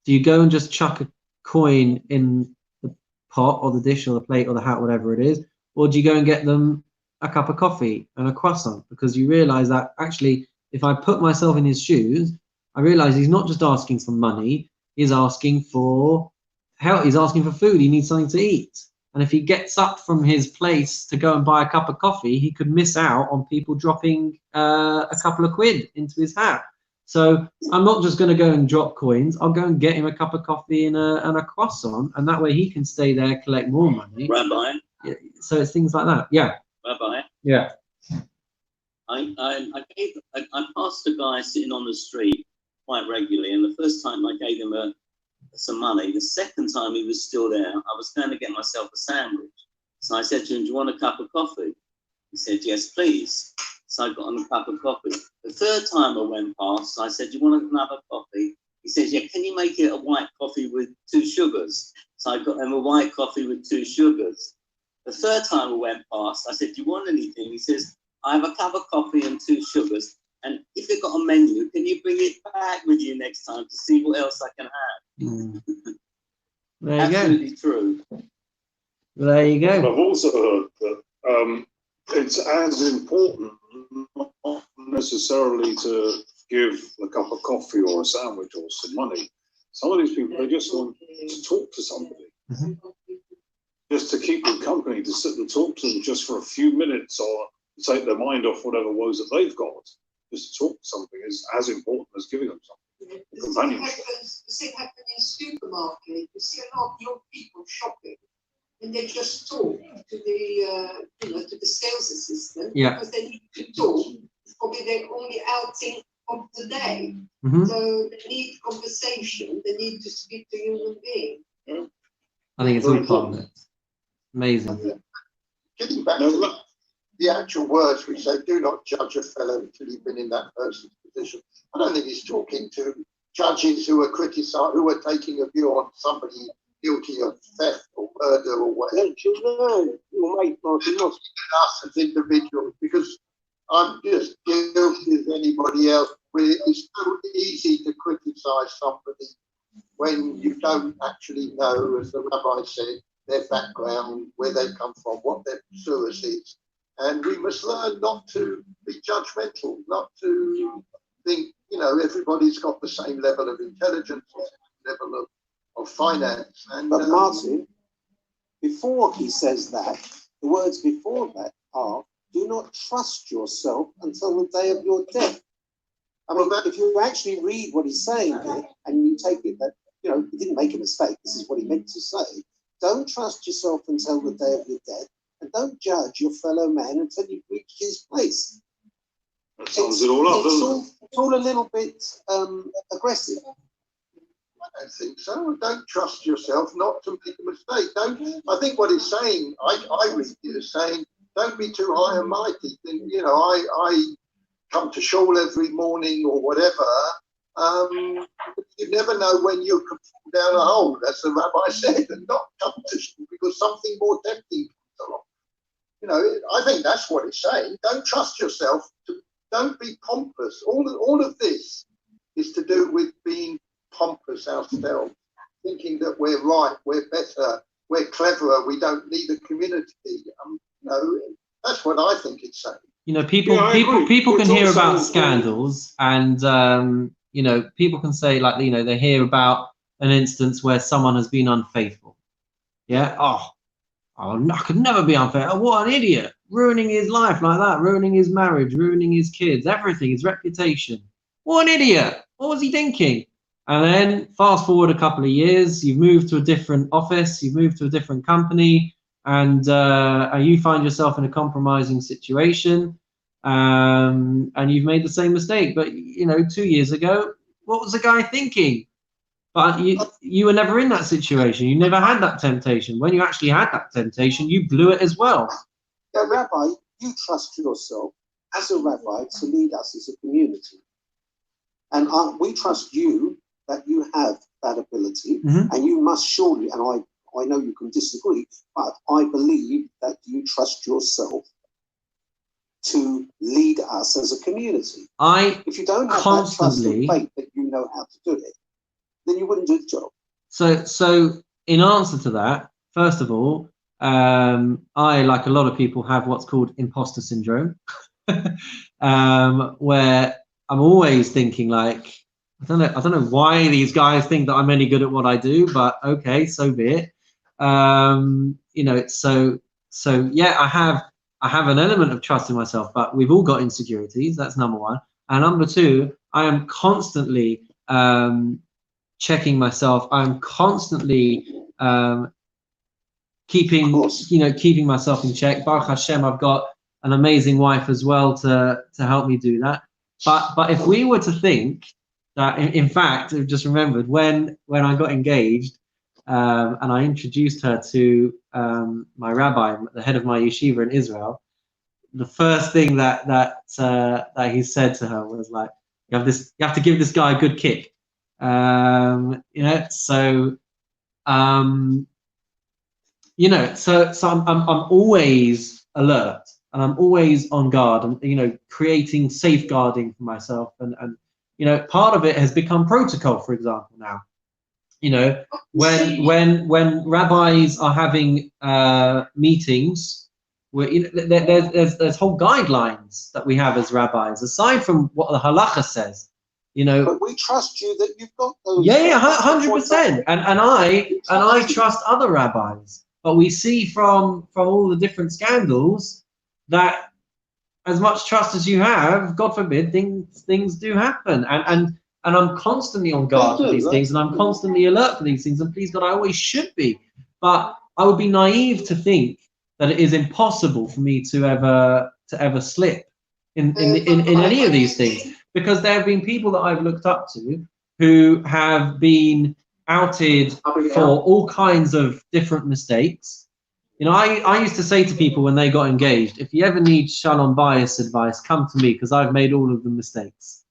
Do you go and just chuck a coin in the pot or the dish or the plate or the hat, whatever it is, or do you go and get them a cup of coffee and a croissant? Because you realize that actually, if I put myself in his shoes, I realize he's not just asking for money, he's asking for help, he's asking for food, he needs something to eat. And if he gets up from his place to go and buy a cup of coffee, he could miss out on people dropping a couple of quid into his hat. So I'm not just going to go and drop coins. I'll go and get him a cup of coffee and a croissant, and that way he can stay there, collect more money. Rabbi. So it's things like that. Yeah. Rabbi. Yeah. I passed a guy sitting on the street quite regularly, and the first time I gave him some money. The second time he was still there, I was going to get myself a sandwich. So I said to him, "Do you want a cup of coffee?" He said, "Yes, please." So I got him a cup of coffee. The third time I went past, I said, "Do you want another coffee?" He said, "Yeah, can you make it a white coffee with 2 sugars?" So I got him a white coffee with 2 sugars. The third time I went past, I said, "Do you want anything?" He says, "I have a cup of coffee and 2 sugars. And if you've got a menu, can you bring it back with you next time to see what else I can have?" Mm. There you Absolutely go. true. There you go. I've also heard that it's as important not necessarily to give a cup of coffee or a sandwich or some money. Some of these people, they just want to talk to somebody. Mm-hmm. Just to keep them company, to sit and talk to them just for a few minutes or take their mind off whatever woes that they've got. Just to talk to something is as important as giving them something. Companionship. The same happens in supermarket. You see a lot of young people shopping, and they just talk to the to the sales assistant because they need to talk. It's probably their only outing of the day. Mm-hmm. So they need conversation. They need to speak to human beings. Yeah. I think it's all part of it. Amazing. Yeah. Getting back to the actual words we say, "Do not judge a fellow until you've been in that person's position." I don't think he's talking to judges who are who are taking a view on somebody guilty of theft or murder or whatever. You're right, Martin. Us as individuals, because I'm just guilty as anybody else. It's so easy to criticise somebody when you don't actually know, as the rabbi said, their background, where they come from, what their pursuit is. And we must learn not to be judgmental, not to think, everybody's got the same level of intelligence, level of finance. And, but Martin, before he says that, the words before that are, "Do not trust yourself until the day of your death." I mean, if you actually read what he's saying here, and you take it that, he didn't make a mistake, this is what he meant to say, don't trust yourself until the day of your death, and don't judge your fellow man until you've reached his place. That sums it all up, doesn't it? It's all a little bit aggressive. I don't think so. Don't trust yourself not to make a mistake. I think what he's saying, I read it as saying, don't be too high and mighty. I come to shul every morning or whatever. You never know when you can fall down a hole, as the rabbi said, and not come to school because something more tempting comes along. You know, I think that's what it's saying. Don't trust yourself. Don't be pompous. All of this is to do with being pompous ourselves, thinking that we're right, we're better, we're cleverer, we don't need a community. You know, that's what I think it's saying. You know, people can hear about scandals, and you know, people can say, like, you know, they hear about an instance where someone has been unfaithful. Yeah. Oh, I could never be unfaithful. Oh, what an idiot! Ruining his life like that, ruining his marriage, ruining his kids, everything, his reputation. What an idiot! What was he thinking? And then fast forward a couple of years, you've moved to a different office, you've moved to a different company, and you find yourself in a compromising situation, and you've made the same mistake. But you know, 2 years ago, what was the guy thinking? But you were never in that situation. You never had that temptation. When you actually had that temptation, you blew it as well. Yeah, Rabbi, you trust yourself as a rabbi to lead us as a community. And we trust you that you have that ability, and you must surely, and I know you can disagree, but I believe that you trust yourself to lead us as a community. If you don't have that trust and faith that you know how to do it, then you wouldn't do the job. So in answer to that, first of all, I, like a lot of people, have what's called imposter syndrome, where I'm always thinking, like, I don't know why these guys think that I'm any good at what I do, but okay, so be it. You know, so yeah, I have an element of trust in myself, but we've all got insecurities. That's number one. And number two, I am constantly checking myself. I'm constantly keeping myself in check. Baruch Hashem, I've got an amazing wife as well to help me do that. But if we were to think that, in fact, I've just remembered when I got engaged, and I introduced her to my rabbi, the head of my yeshiva in Israel, the first thing that he said to her was, like, you have to give this guy a good kick. You know, so you know, so I'm always alert, and I'm always on guard, and you know, creating safeguarding for myself, and you know, part of it has become protocol. For example, now, you know, when rabbis are having meetings, where, you know, there's whole guidelines that we have as rabbis, aside from what the halacha says. You know, but we trust you that you've got those. Yeah, 100%. And I trust other rabbis. But we see from all the different scandals that as much trust as you have, God forbid, things do happen. And I'm constantly on guard for these things, and I'm constantly alert for these things. And please God, I always should be. But I would be naive to think that it is impossible for me to ever slip in any of these things. Because there have been people that I've looked up to who have been outed for all kinds of different mistakes. You know, I used to say to people when they got engaged, if you ever need shalom bias advice, come to me, because I've made all of the mistakes,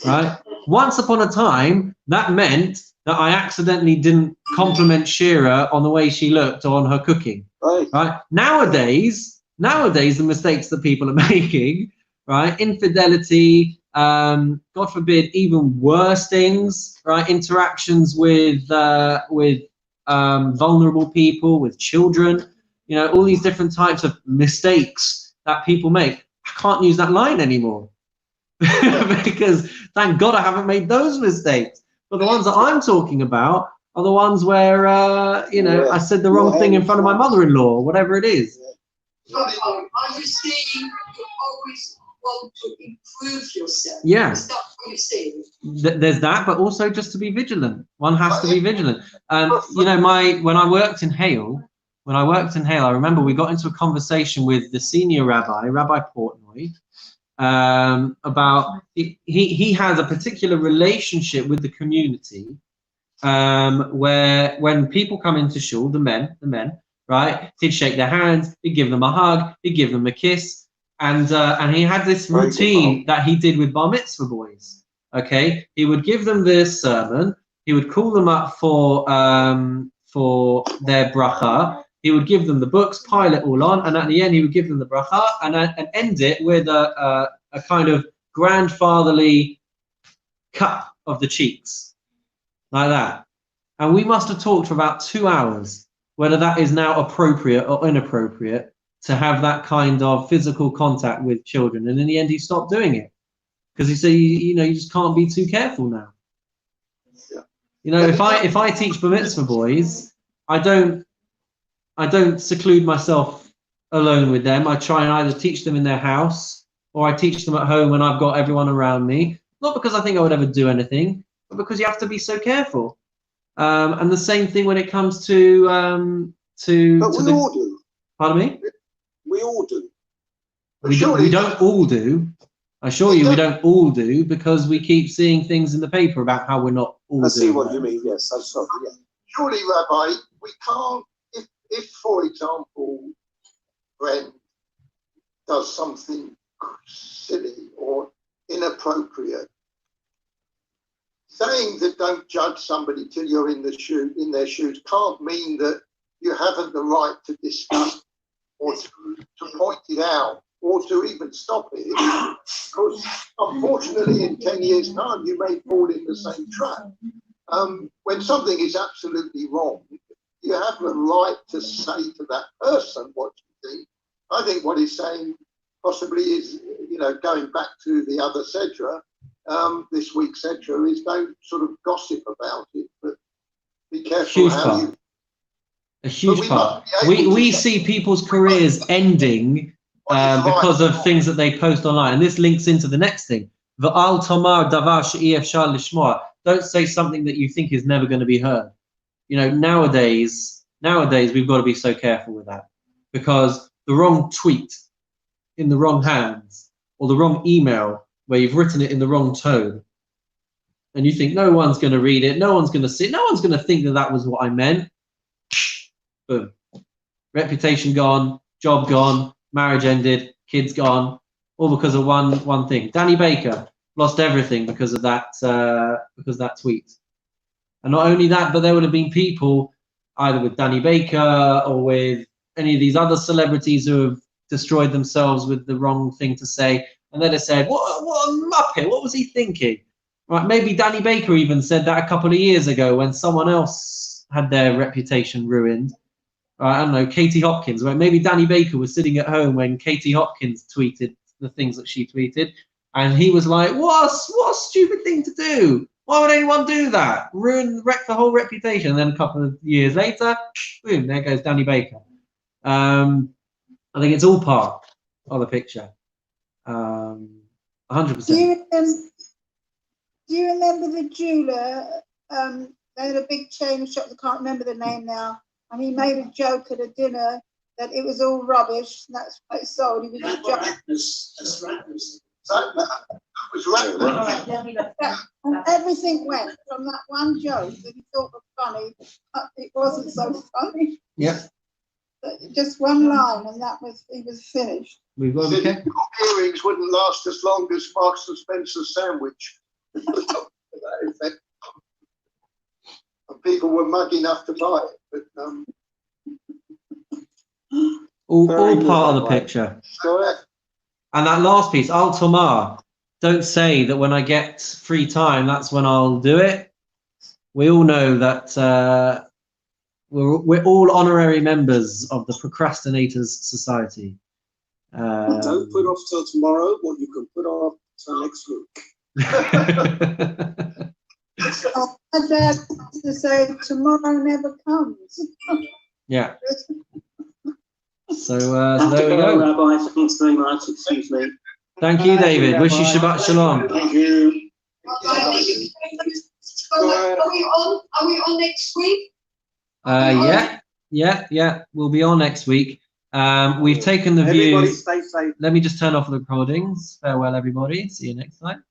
right? Once upon a time, that meant that I accidentally didn't compliment Shira on the way she looked or on her cooking, right? Nowadays, the mistakes that people are making, right? Infidelity, God forbid, even worse things, right? Interactions with vulnerable people, with children, you know, all these different types of mistakes that people make. I can't use that line anymore because thank God I haven't made those mistakes. But the ones that I'm talking about are the ones where, you know, I said the wrong thing in front of my mother-in-law, or whatever it is. Are you saying you always want to improve yourself? Yeah. Is that what you're saying? There's that, but also just to be vigilant. One has to be vigilant. You know, when I worked in Hale, I remember we got into a conversation with the senior rabbi, Rabbi Portnoy, about he has a particular relationship with the community, where when people come into shul, the men, right, he'd shake their hands, he'd give them a hug, he'd give them a kiss, and he had this routine that he did with bar mitzvah boys. Okay, he would give them this sermon. He would call them up for their bracha. He would give them the books, pile it all on, and at the end he would give them the bracha and end it with a kind of grandfatherly cup of the cheeks, like that. And we must have talked for about 2 hours whether that is now appropriate or inappropriate to have that kind of physical contact with children. And in the end, he stopped doing it because he said, you just can't be too careful now. If I teach bar mitzvah boys, I don't seclude myself alone with them. I try and either teach them in their house or I teach them at home when I've got everyone around me. Not because I think I would ever do anything, but because you have to be so careful. And the same thing when it comes to But we all do. Pardon me? We all do. We don't all do. I assure you, we don't all do because we keep seeing things in the paper about how we're not all doing. I see what you mean. Yes, I'm sorry. Yeah. Surely, Rabbi, we can't. If for example, friend does something silly or inappropriate, saying that don't judge somebody till you're in their shoes can't mean that you haven't the right to discuss or to point it out or to even stop it. Because unfortunately, in 10 years' time, you may fall in the same trap. When something is absolutely wrong, you have the right to say to that person what you think. I think what he's saying possibly is, going back to the other Sedra, this week's Sedra, is don't sort of gossip about it, but be careful A huge part. We see people's careers ending because of things that they post online. And this links into the next thing. V'al tomar davar she'ei efshar lishmoa. Don't say something that you think is never going to be heard. Nowadays we've got to be so careful with that because the wrong tweet in the wrong hands or the wrong email where you've written it in the wrong tone and you think no one's going to read it, no one's going to see it, no one's going to think that was what I meant. Boom. Reputation gone, job gone, marriage ended, kids gone, all because of one thing. Danny Baker lost everything because of that tweet. And not only that, but there would have been people either with Danny Baker or with any of these other celebrities who have destroyed themselves with the wrong thing to say. And they'd have said, what a muppet, what was he thinking? Right, maybe Danny Baker even said that a couple of years ago when someone else had their reputation ruined. I don't know, Katie Hopkins. Right? Maybe Danny Baker was sitting at home when Katie Hopkins tweeted the things that she tweeted. And he was like, what a stupid thing to do. Why would anyone do that? Wreck the whole reputation. And then a couple of years later, boom, there goes Danny Baker. I think it's all part of the picture. 100%. Do you remember the jeweler? They had a big chain of shops. I can't remember the name now. And he made a joke at a dinner that it was all rubbish. And that's what it sold. He was a joke. That was right. And everything went from that one joke that he thought was funny. It wasn't so funny. Yeah. Just one line, and he was finished. We've got to be careful. Earrings wouldn't last as long as Marks and Spencer's sandwich. And people were mug enough to buy it, but all part of the picture. Correct. And that last piece, Al Tomar, don't say that when I get free time, that's when I'll do it. We all know that we're all honorary members of the Procrastinators Society. Don't put off till tomorrow what you can put off till next week. My dad used to say, tomorrow never comes. Yeah. So there we go. Rabbi, thanks very much. Excuse me. Thank you, David. Wish you Shabbat Shalom. Thank you. Are we on next week? Yeah. We'll be on next week. We've taken the view. Everybody stay safe. Let me just turn off the recordings. Farewell, everybody. See you next time.